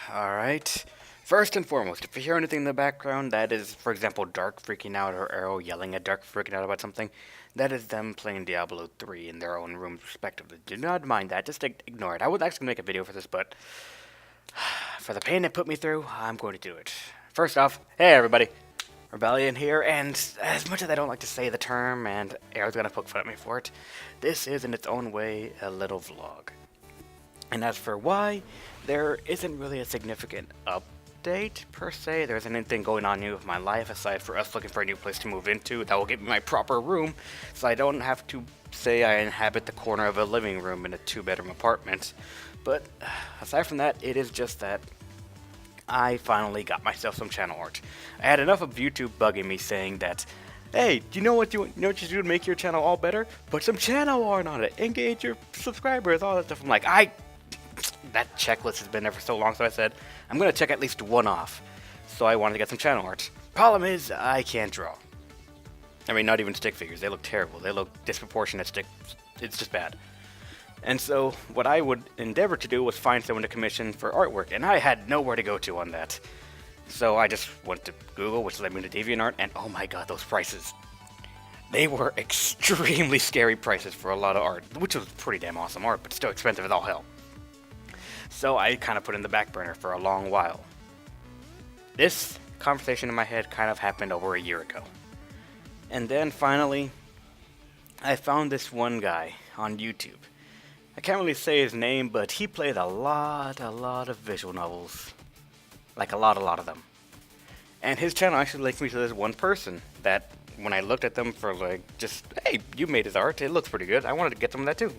Alright. First and foremost, if you hear anything in the background that is, for example, Dark freaking out or Arrow yelling at Dark freaking out about something, that is them playing Diablo 3 in their own rooms respectively. Do not mind that, just ignore it. I would actually make a video for this, but for the pain it put me through, I'm going to do it. First off, hey everybody, Rebellion here, and as much as I don't like to say the term, and Arrow's gonna poke fun at me for it, this is in its own way a little vlog. And as for why, there isn't really a significant update per se. There isn't anything going on new with my life aside for us looking for a new place to move into that will give me my proper room, so I don't have to say I inhabit the corner of a living room in a 2-bedroom apartment. But aside from that, it is just that I finally got myself some channel art. I had enough of YouTube bugging me saying that, hey, do you know what you know what you do to make your channel all better? Put some channel art on it, engage your subscribers, all that stuff. I'm like, that checklist has been there for so long, so I said, I'm gonna check at least one off. So I wanted to get some channel art. Problem is, I can't draw. I mean, not even stick figures. They look terrible. They look disproportionate stick. It's just bad. And so what I would endeavor to do was find someone to commission for artwork, and I had nowhere to go to on that. So I just went to Google, which led me to DeviantArt, and oh my god, those prices. They were extremely scary prices for a lot of art, which was pretty damn awesome art, but still expensive as all hell. So I kind of put it in the back burner for a long while. This conversation in my head kind of happened over a year ago. And then finally, I found this one guy on YouTube. I can't really say his name, but he played a lot of visual novels. Like a lot of them. And his channel actually linked me to this one person that when I looked at them for like, just, hey, you made his art, it looks pretty good. I wanted to get some of that too.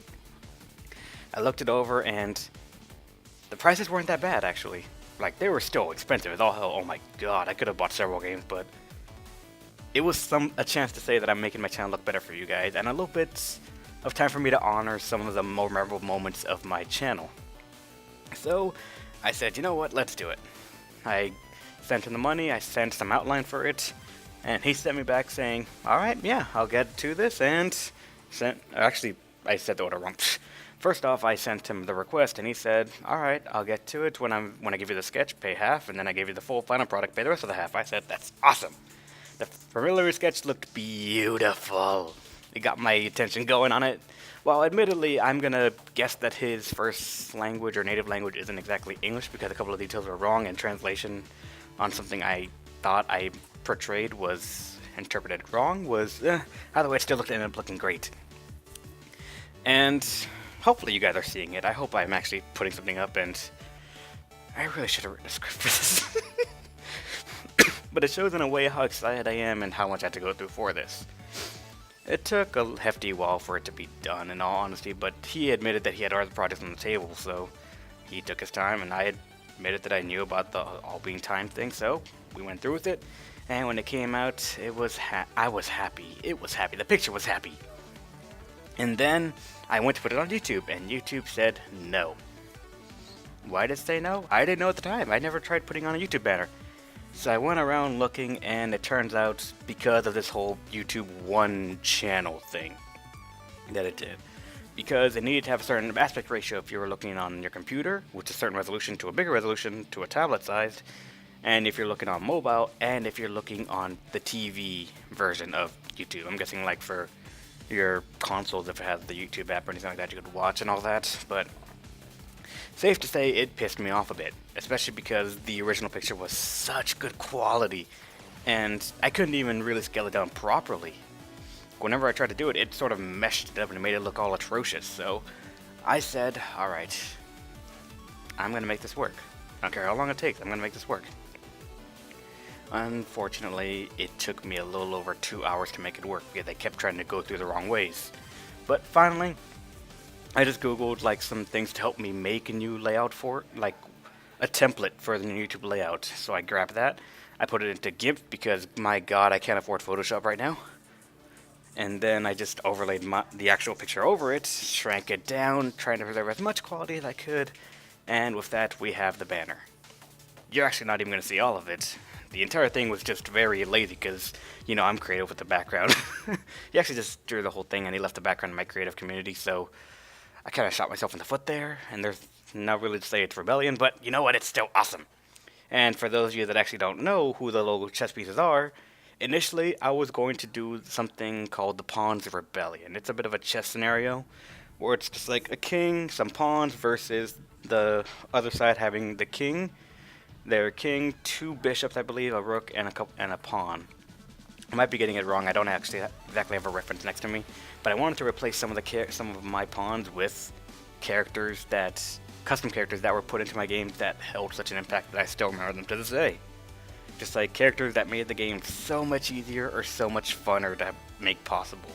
I looked it over and the prices weren't that bad actually. Like they were still expensive as all hell. Oh my god, I could have bought several games, but it was a chance to say that I'm making my channel look better for you guys and a little bit of time for me to honor some of the more memorable moments of my channel. So I said, you know what, let's do it. I sent him the money, I sent some outline for it, and he sent me back saying, alright, yeah, I'll get to this, and I said the order wrong. First off, I sent him the request, and he said, alright, I'll get to it when I give you the sketch, pay half, and then I give you the full final product, pay the rest of the half. I said, that's awesome. The preliminary sketch looked beautiful. It got my attention going on it. Well, admittedly, I'm gonna guess that his first language or native language isn't exactly English because a couple of details were wrong and translation on something I thought I portrayed was interpreted wrong either way, it still ended up looking great. And hopefully you guys are seeing it. I hope I'm actually putting something up, and I really should have written a script for this. But it shows in a way how excited I am and how much I had to go through for this. It took a hefty while for it to be done, in all honesty, but he admitted that he had other projects on the table, so he took his time, and I admitted that I knew about the all being timed thing, so we went through with it. And when it came out, I was happy. It was happy. The picture was happy. And then I went to put it on YouTube, and YouTube said no. Why did it say no? I didn't know at the time. I never tried putting on a YouTube banner. So I went around looking, and it turns out because of this whole YouTube one channel thing that it did. Because it needed to have a certain aspect ratio if you were looking on your computer, which is a certain resolution to a bigger resolution to a tablet sized, and if you're looking on mobile, and if you're looking on the TV version of YouTube. I'm guessing like for your consoles, if it has the YouTube app or anything like that, you could watch and all that, but safe to say it pissed me off a bit, especially because the original picture was such good quality, and I couldn't even really scale it down properly. Whenever I tried to do it, it sort of meshed it up and it made it look all atrocious, so I said, alright, I'm gonna make this work. I don't care how long it takes, I'm gonna make this work. Unfortunately, it took me a little over 2 hours to make it work because I kept trying to go through the wrong ways. But finally, I just googled like some things to help me make a new layout for it, like a template for the new YouTube layout. So I grabbed that, I put it into GIMP because my god, I can't afford Photoshop right now. And then I just overlaid the actual picture over it, shrank it down, trying to preserve as much quality as I could, and with that we have the banner. You're actually not even going to see all of it. The entire thing was just very lazy because, you know, I'm creative with the background. He actually just drew the whole thing and he left the background in my creative community, so I kind of shot myself in the foot there, and there's not really to say it's rebellion, but you know what? It's still awesome. And for those of you that actually don't know who the logo chess pieces are, initially I was going to do something called the Pawns of Rebellion. It's a bit of a chess scenario where it's just like a king, some pawns versus the other side having the king, their king, two bishops, I believe, a rook, and a pawn. I might be getting it wrong. I don't actually exactly have a reference next to me, but I wanted to replace some of my pawns with characters that custom characters that were put into my games that held such an impact that I still remember them to this day. Just like characters that made the game so much easier or so much funner to make possible.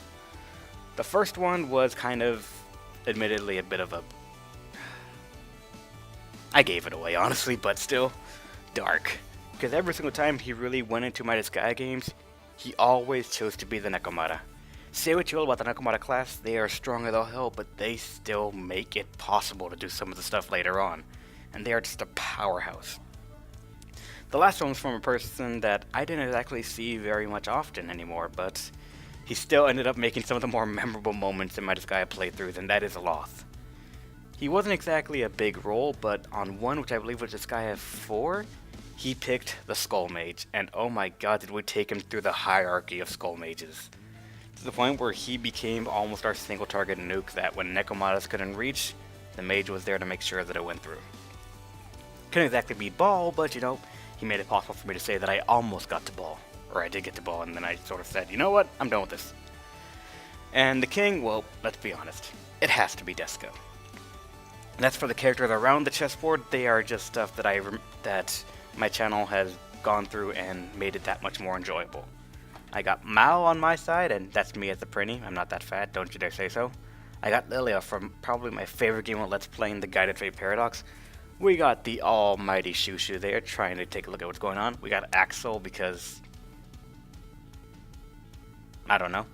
The first one was kind of, admittedly, a bit of a... I gave it away, honestly, but still, dark. Because every single time he really went into my Disgaea games, he always chose to be the Nekomata. Say what you will about the Nekomata class, they are strong as all hell, but they still make it possible to do some of the stuff later on. And they are just a powerhouse. The last one was from a person that I didn't exactly see very much often anymore, but he still ended up making some of the more memorable moments in my Disgaea playthroughs, and that is Aloth. He wasn't exactly a big role, but on one, which I believe was Disgaea 4, he picked the Skull Mage, and oh my god did we take him through the hierarchy of Skull Mages. To the point where he became almost our single target nuke that when Nekomatas couldn't reach, the mage was there to make sure that it went through. Couldn't exactly beat Ball, but you know, he made it possible for me to say that I almost got to Ball. Or I did get to Ball, and then I sort of said, you know what, I'm done with this. And the king, well, let's be honest, it has to be Desco. And that's for the characters around the chessboard. They are just stuff that my channel has gone through and made it that much more enjoyable. I got Mao on my side, and that's me as the Prinny. I'm not that fat, don't you dare say so. I got Lilia from probably my favorite game of Let's Playing, the Guided Fate Paradox. We got the almighty Shushu there, trying to take a look at what's going on. We got Axel because... I don't know.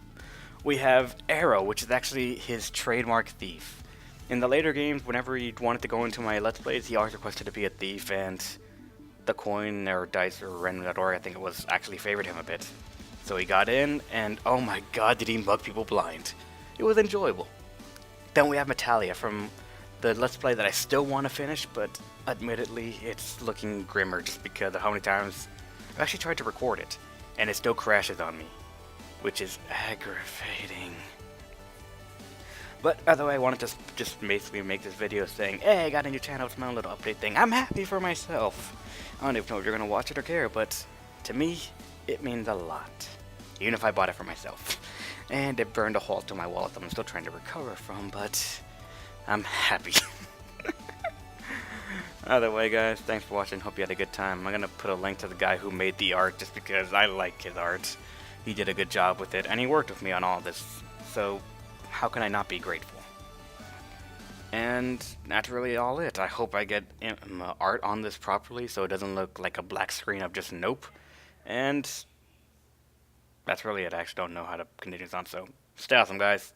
We have Arrow, which is actually his trademark thief. In the later games, whenever he wanted to go into my Let's Plays, he always requested to be a thief, and the coin or dice or random.org, I think it was, actually favored him a bit. So he got in, and oh my god, did he mug people blind. It was enjoyable. Then we have Metalia from the Let's Play that I still want to finish, but admittedly, it's looking grimmer just because of how many times I've actually tried to record it, and it still crashes on me, which is aggravating. But either way, I wanted to just basically make this video saying, hey, I got a new channel, it's my own little update thing. I'm happy for myself. I don't even know if you're going to watch it or care, but to me, it means a lot. Even if I bought it for myself. And it burned a hole to my wallet that I'm still trying to recover from, but I'm happy. Either way, guys, thanks for watching. Hope you had a good time. I'm going to put a link to the guy who made the art just because I like his art. He did a good job with it, and he worked with me on all this. So, how can I not be grateful? And that's really all it. I hope I get art on this properly so it doesn't look like a black screen of just nope. And that's really it. I actually don't know how to continue this on, so stay awesome, guys.